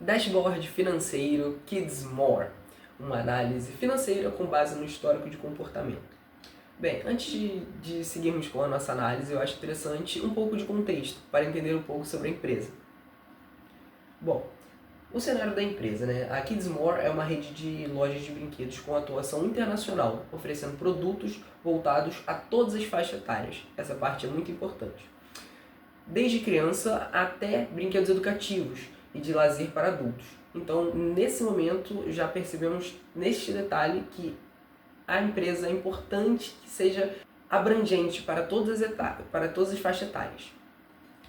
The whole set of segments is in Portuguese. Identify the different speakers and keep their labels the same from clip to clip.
Speaker 1: Dashboard financeiro Kids More, uma análise financeira com base no histórico de comportamento. Bem, antes de seguirmos com a nossa análise, eu acho interessante um pouco de contexto para entender um pouco sobre a empresa. Bom, o cenário da empresa, né? A Kids More é uma rede de lojas de brinquedos com atuação internacional, oferecendo produtos voltados a todas as faixas etárias. Essa parte é muito importante. Desde criança até brinquedos educativos e de lazer para adultos. Então, nesse momento, já percebemos neste detalhe que a empresa é importante que seja abrangente para todas as faixas etárias.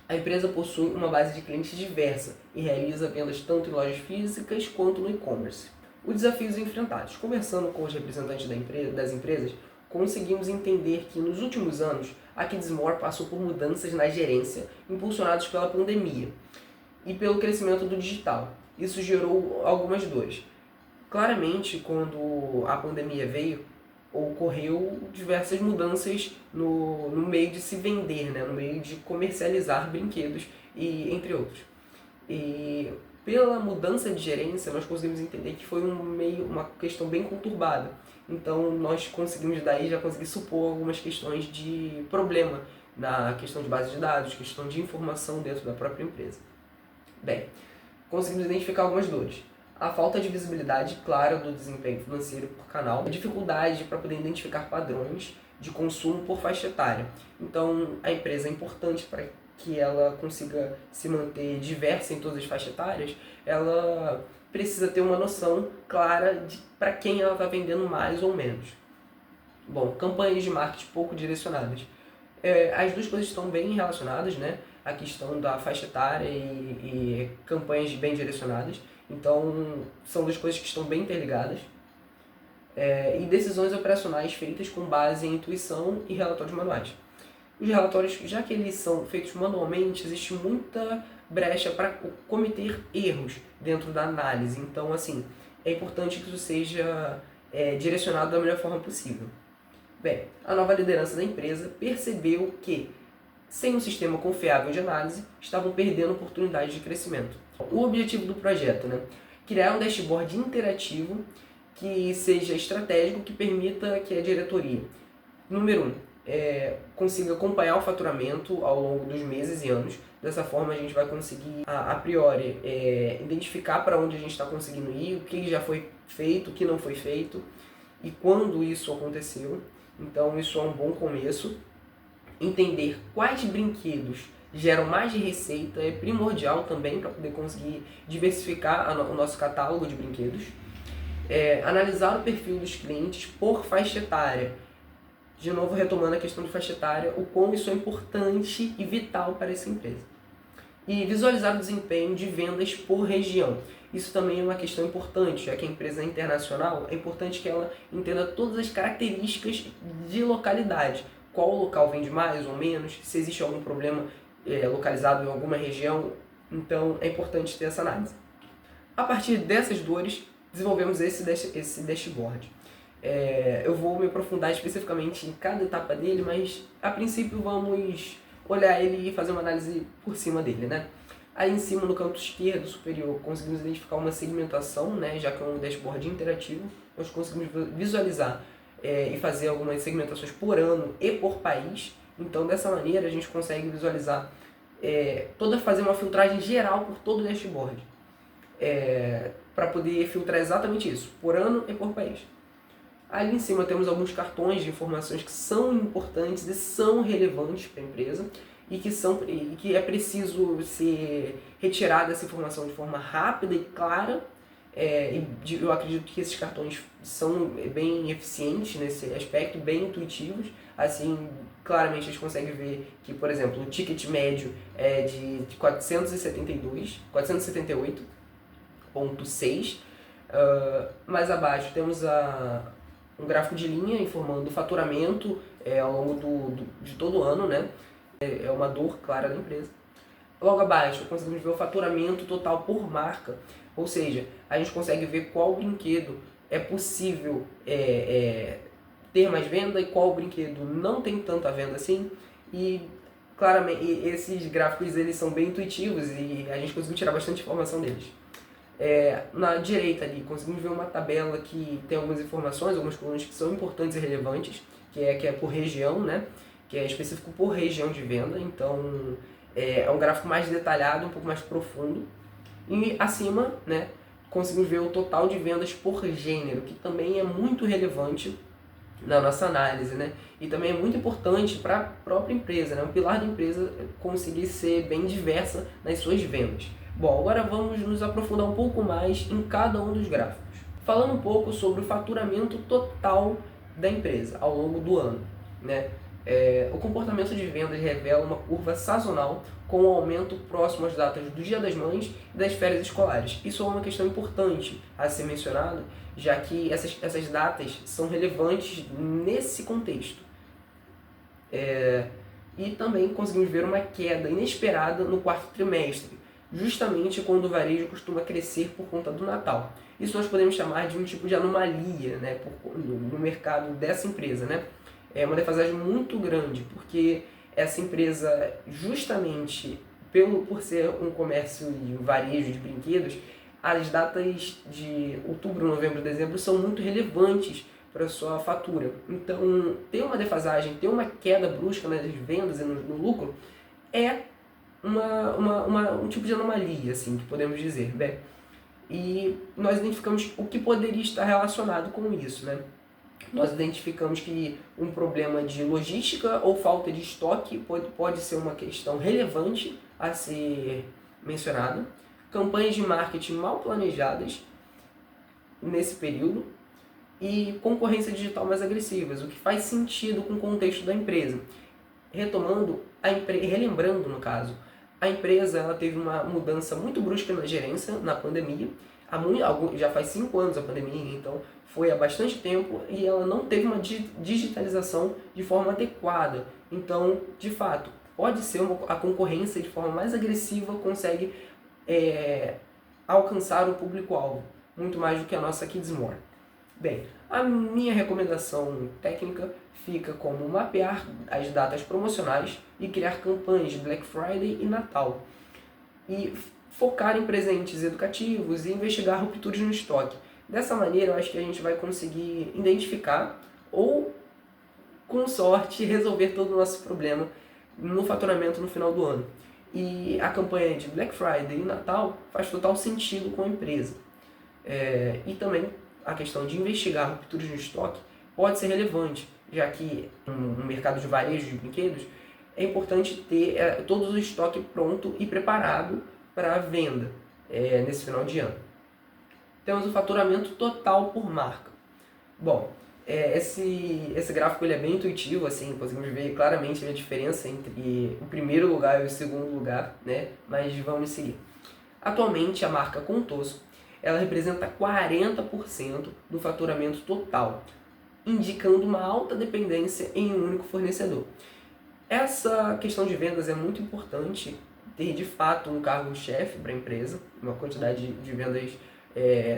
Speaker 1: A empresa possui uma base de clientes diversa e realiza vendas tanto em lojas físicas quanto no e-commerce. Os desafios enfrentados. Conversando com os representantes das empresas, conseguimos entender que nos últimos anos a Kids More passou por mudanças na gerência impulsionadas pela pandemia e pelo crescimento do digital. Isso gerou algumas dores. Claramente, quando a pandemia veio, ocorreu diversas mudanças no meio de se vender, né? No meio de comercializar brinquedos, e entre outros. E pela mudança de gerência, nós conseguimos entender que foi uma questão bem conturbada. Então, nós conseguimos daí já conseguir supor algumas questões de problema na questão de base de dados, questão de informação dentro da própria empresa. Bem, conseguimos identificar algumas dores. A falta de visibilidade clara do desempenho financeiro por canal, a dificuldade para poder identificar padrões de consumo por faixa etária. Então, a empresa é importante para que ela consiga se manter diversa em todas as faixas etárias, ela precisa ter uma noção clara de para quem ela está vendendo mais ou menos. Bom, campanhas de marketing pouco direcionadas. As duas coisas estão bem relacionadas, né? A questão da faixa etária e campanhas bem direcionadas. Então, são duas coisas que estão bem interligadas. E decisões operacionais feitas com base em intuição e relatórios manuais. Os relatórios, já que eles são feitos manualmente, existe muita brecha para cometer erros dentro da análise. Então, assim, é importante que isso seja direcionado da melhor forma possível. Bem, a nova liderança da empresa percebeu que, sem um sistema confiável de análise, estavam perdendo oportunidades de crescimento. O objetivo do projeto, né? Criar um dashboard interativo que seja estratégico, que permita que a diretoria, número 1, consiga acompanhar o faturamento ao longo dos meses e anos. Dessa forma a gente vai conseguir, a priori, identificar para onde a gente está conseguindo ir, o que já foi feito, o que não foi feito e quando isso aconteceu. Então isso é um bom começo. Entender quais brinquedos geram mais de receita é primordial também para poder conseguir diversificar o nosso catálogo de brinquedos. Analisar o perfil dos clientes por faixa etária. De novo, retomando a questão de faixa etária, o quão isso é importante e vital para essa empresa. E visualizar o desempenho de vendas por região. Isso também é uma questão importante, já que a empresa é internacional, é importante que ela entenda todas as características de localidade. Qual local vende mais ou menos, se existe algum problema localizado em alguma região, então é importante ter essa análise. A partir dessas dores, desenvolvemos esse dashboard. Eu vou me aprofundar especificamente em cada etapa dele, mas a princípio vamos olhar ele e fazer uma análise por cima dele, né? Aí em cima, no canto esquerdo superior, conseguimos identificar uma segmentação, né? Já que é um dashboard interativo, nós conseguimos visualizar e fazer algumas segmentações por ano e por país. Então, dessa maneira, a gente consegue visualizar, fazer uma filtragem geral por todo o dashboard, para poder filtrar exatamente isso, por ano e por país. Ali em cima temos alguns cartões de informações que são importantes e são relevantes para a empresa e que é preciso ser retirada essa informação de forma rápida e clara. Eu acredito que esses cartões são bem eficientes nesse aspecto, bem intuitivos. Assim, claramente a gente consegue ver que, por exemplo, o ticket médio é de 478,6. Mais abaixo temos um gráfico de linha informando o faturamento ao longo de todo o ano, né? É uma dor clara da empresa. Logo abaixo conseguimos ver o faturamento total por marca, ou seja, a gente consegue ver qual brinquedo é possível ter mais venda e qual brinquedo não tem tanta venda assim. E claramente esses gráficos eles são bem intuitivos e a gente conseguiu tirar bastante informação deles. Na direita ali, conseguimos ver uma tabela que tem algumas informações, algumas colunas que são importantes e relevantes, que é por região, né? Que é específico por região de venda, então é um gráfico mais detalhado, um pouco mais profundo. E acima, né, conseguimos ver o total de vendas por gênero, que também é muito relevante na nossa análise, né? E também é muito importante para a própria empresa, né? O pilar da empresa conseguir ser bem diversa nas suas vendas. Bom, agora vamos nos aprofundar um pouco mais em cada um dos gráficos. Falando um pouco sobre o faturamento total da empresa ao longo do ano, né? O comportamento de vendas revela uma curva sazonal com um aumento próximo às datas do Dia das Mães e das férias escolares. Isso é uma questão importante a ser mencionada, já que essas datas são relevantes nesse contexto. E também conseguimos ver uma queda inesperada no quarto trimestre, justamente quando o varejo costuma crescer por conta do Natal. Isso nós podemos chamar de um tipo de anomalia, né, no mercado dessa empresa, né? É uma defasagem muito grande, porque essa empresa, justamente por ser um comércio e um varejo de brinquedos, as datas de outubro, novembro e dezembro são muito relevantes para a sua fatura. Então, ter uma defasagem, ter uma queda brusca nas vendas e no lucro é um tipo de anomalia, assim, que podemos dizer, né? E nós identificamos o que poderia estar relacionado com isso, né? Nós identificamos que um problema de logística ou falta de estoque pode ser uma questão relevante a ser mencionada. Campanhas de marketing mal planejadas nesse período e concorrência digital mais agressivas, o que faz sentido com o contexto da empresa. Relembrando no caso, a empresa ela teve uma mudança muito brusca na gerência na pandemia. Já faz 5 anos a pandemia, então foi há bastante tempo e ela não teve uma digitalização de forma adequada. Então, de fato, pode ser a concorrência de forma mais agressiva consegue alcançar o público-alvo, muito mais do que a nossa Kids More. Bem, a minha recomendação técnica fica como mapear as datas promocionais e criar campanhas de Black Friday e Natal. E focar em presentes educativos e investigar rupturas no estoque. Dessa maneira, eu acho que a gente vai conseguir identificar ou, com sorte, resolver todo o nosso problema no faturamento no final do ano. E a campanha de Black Friday e Natal faz total sentido com a empresa. E também a questão de investigar rupturas no estoque pode ser relevante, já que no mercado de varejo de brinquedos é importante ter todo o estoque pronto e preparado para a venda nesse final de ano. Temos o faturamento total por marca. Bom, esse gráfico ele é bem intuitivo, assim, conseguimos ver claramente a diferença entre o primeiro lugar e o segundo lugar, né? Mas vamos seguir. Atualmente, a marca Contoso ela representa 40% do faturamento total, indicando uma alta dependência em um único fornecedor. Essa questão de vendas é muito importante, ter de fato um cargo-chefe para a empresa, uma quantidade de vendas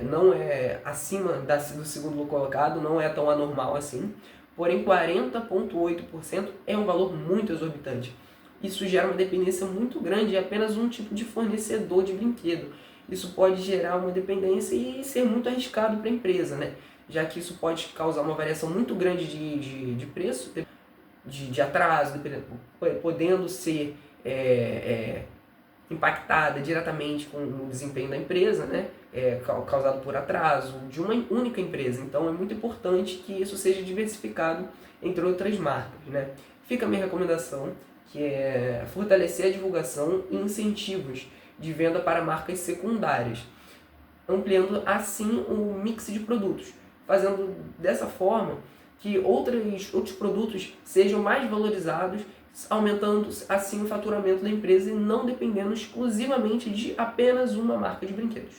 Speaker 1: não é acima do segundo colocado, não é tão anormal assim, porém 40,8% é um valor muito exorbitante. Isso gera uma dependência muito grande em apenas um tipo de fornecedor de brinquedo. Isso pode gerar uma dependência e ser muito arriscado para a empresa, né? Já que isso pode causar uma variação muito grande de preço, de atraso, podendo ser impactada diretamente com o desempenho da empresa, né? Causado por atraso de uma única empresa. Então é muito importante que isso seja diversificado entre outras marcas, né? Fica a minha recomendação, que é fortalecer a divulgação e incentivos de venda para marcas secundárias, ampliando assim o mix de produtos, fazendo dessa forma que outros produtos sejam mais valorizados, aumentando assim o faturamento da empresa e não dependendo exclusivamente de apenas uma marca de brinquedos.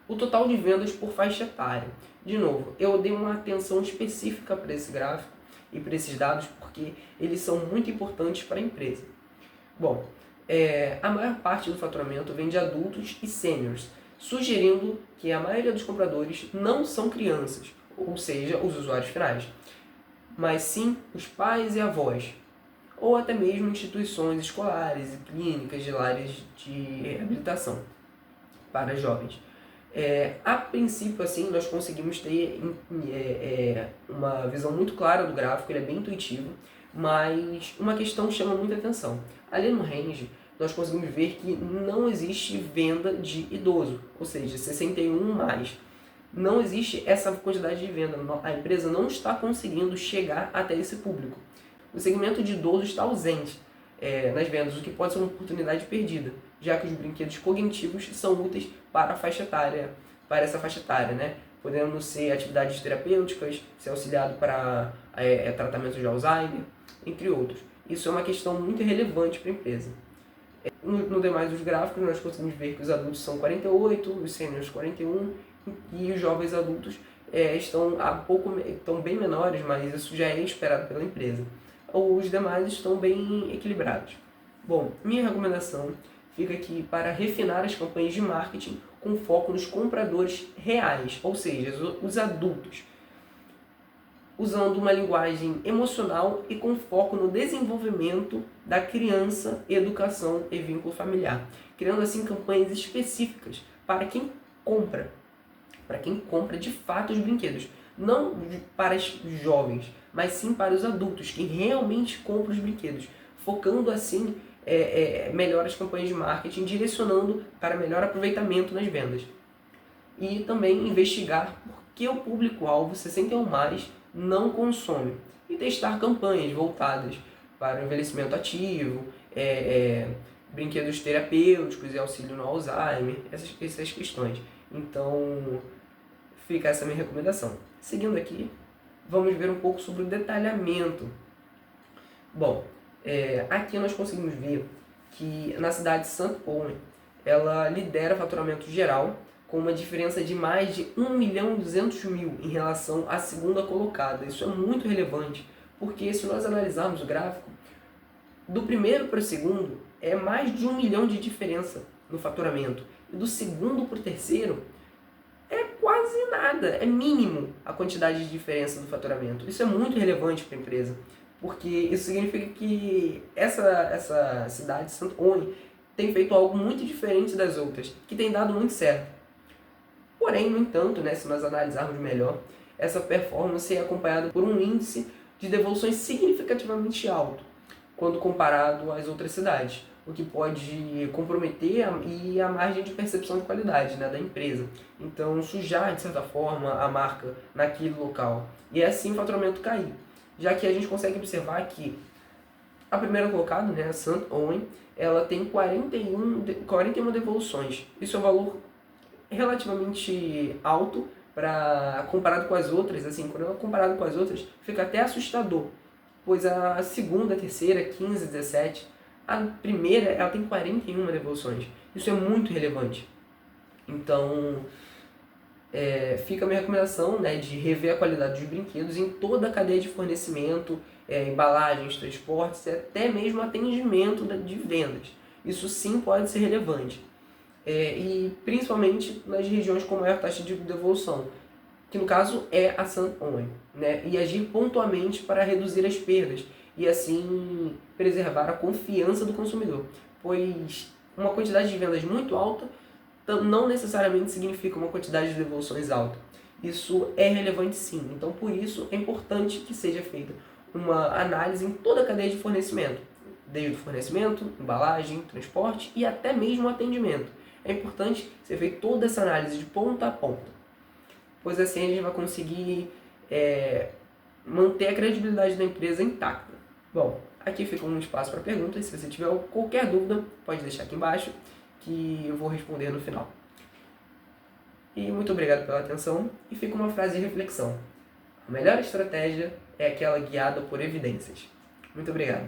Speaker 1: O total de vendas por faixa etária. De novo, eu dei uma atenção específica para esse gráfico e para esses dados porque eles são muito importantes para a empresa. Bom, a maior parte do faturamento vem de adultos e sêniors, sugerindo que a maioria dos compradores não são crianças, ou seja, os usuários finais, mas sim os pais e avós, ou até mesmo instituições escolares e clínicas de lares de reabilitação para jovens. A princípio, assim, nós conseguimos ter uma visão muito clara do gráfico, ele é bem intuitivo, mas uma questão chama muita atenção. Ali no range, nós conseguimos ver que não existe venda de idoso, ou seja, 61 mais. Não existe essa quantidade de venda, a empresa não está conseguindo chegar até esse público. O segmento de idoso está ausente nas vendas, o que pode ser uma oportunidade perdida, já que os brinquedos cognitivos são úteis para a faixa etária, para essa faixa etária, né? Podendo ser atividades terapêuticas, ser auxiliado para tratamento de Alzheimer, entre outros. Isso é uma questão muito relevante para a empresa. No demais dos gráficos, nós conseguimos ver que os adultos são 48, os sêniores 41 e os jovens adultos estão bem menores, mas isso já é esperado pela empresa. Os demais estão bem equilibrados. Bom, minha recomendação fica aqui para refinar as campanhas de marketing com foco nos compradores reais, ou seja, os adultos, usando uma linguagem emocional e com foco no desenvolvimento da criança, educação e vínculo familiar, criando assim campanhas específicas para quem compra de fato os brinquedos, não para os jovens, mas sim para os adultos que realmente compram os brinquedos, focando assim melhor as campanhas de marketing, direcionando para melhor aproveitamento nas vendas. E também investigar por que o público-alvo 61 mais não consome e testar campanhas voltadas para o envelhecimento ativo, brinquedos terapêuticos e auxílio no Alzheimer, essas questões. Então, fica essa minha recomendação. Seguindo aqui, vamos ver um pouco sobre o detalhamento. Bom, aqui nós conseguimos ver que na cidade de St. Owen, ela lidera faturamento geral com uma diferença de mais de 1.200.000 em relação à segunda colocada. Isso é muito relevante, porque se nós analisarmos o gráfico, do primeiro para o segundo é mais de 1 milhão de diferença no faturamento. E do segundo para o terceiro é quase nada, é mínimo a quantidade de diferença do faturamento. Isso é muito relevante para a empresa, porque isso significa que essa cidade, St. Owen, tem feito algo muito diferente das outras, que tem dado muito certo. Porém, no entanto, se nós analisarmos melhor, essa performance é acompanhada por um índice de devoluções significativamente alto, quando comparado às outras cidades, o que pode comprometer a margem de percepção de qualidade da empresa. Então, sujar, de certa forma, a marca naquele local. E assim o faturamento cair. Já que a gente consegue observar que a primeira colocada, a St. Owen, ela tem 41 devoluções. Isso é um valor relativamente alto comparado com as outras. Assim, quando é comparado com as outras, fica até assustador, pois a segunda, a terceira, 15, 17, a primeira ela tem 41 devoluções. Isso é muito relevante. Então, fica a minha recomendação de rever a qualidade dos brinquedos em toda a cadeia de fornecimento, embalagens, transportes e até mesmo atendimento de vendas. Isso sim pode ser relevante. E principalmente nas regiões com maior taxa de devolução, que no caso é a St. Owen, e agir pontualmente para reduzir as perdas e assim preservar a confiança do consumidor, pois uma quantidade de vendas muito alta não necessariamente significa uma quantidade de devoluções alta. Isso é relevante sim, então por isso é importante que seja feita uma análise em toda a cadeia de fornecimento, desde o fornecimento, embalagem, transporte e até mesmo atendimento. É importante ser feita toda essa análise de ponta a ponta, pois assim a gente vai conseguir manter a credibilidade da empresa intacta. Bom, aqui fica um espaço para perguntas. Se você tiver qualquer dúvida, pode deixar aqui embaixo, que eu vou responder no final. E muito obrigado pela atenção, e fica uma frase de reflexão. A melhor estratégia é aquela guiada por evidências. Muito obrigado.